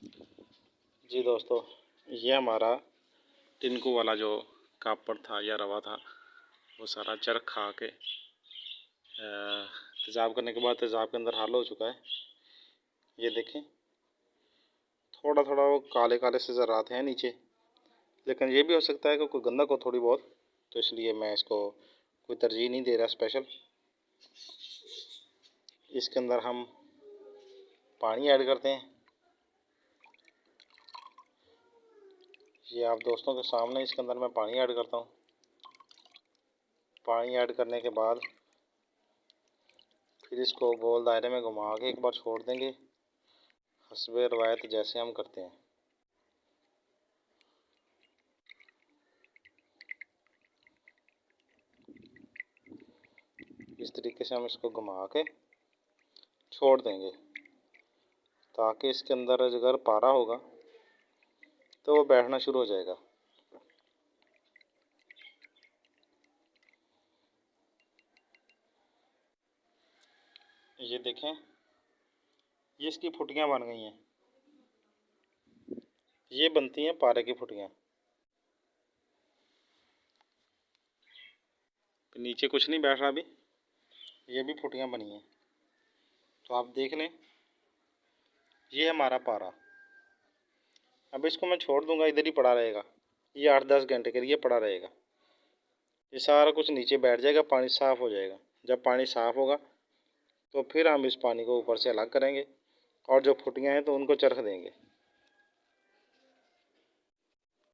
जी दोस्तों, ये हमारा टिनको वाला जो कापड़ था या रवा था, वो सारा चरख खा के तेज़ाब करने के बाद तेज़ाब के अंदर हाल हो चुका है। ये देखें, थोड़ा थोड़ा वो काले काले से ज़रात हैं नीचे, लेकिन ये भी हो सकता है कि कोई गंदक हो थोड़ी बहुत, तो इसलिए मैं इसको कोई तरजीह नहीं दे रहा स्पेशल। इसके अंदर हम पानी ऐड करते हैं। ये आप दोस्तों के सामने इसके अंदर मैं पानी ऐड करता हूँ। पानी ऐड करने के बाद फिर इसको गोल दायरे में घुमा के एक बार छोड़ देंगे, हस्बे रवायत जैसे हम करते हैं। इस तरीके से हम इसको घुमा के छोड़ देंगे, ताकि इसके अंदर अगर पारा होगा तो वो बैठना शुरू हो जाएगा। ये देखें, ये इसकी फुटियाँ बन गई हैं। ये बनती हैं पारे की फुटियाँ। नीचे कुछ नहीं बैठ रहा अभी, ये भी फुटियाँ बनी हैं। तो आप देख लें, ये हमारा पारा। अब इसको मैं छोड़ दूंगा, इधर ही पड़ा रहेगा। ये 8-10 घंटे के लिए पड़ा रहेगा। ये सारा कुछ नीचे बैठ जाएगा, पानी साफ़ हो जाएगा। जब पानी साफ़ होगा तो फिर हम इस पानी को ऊपर से अलग करेंगे और जो फुटियाँ हैं तो उनको चरख देंगे।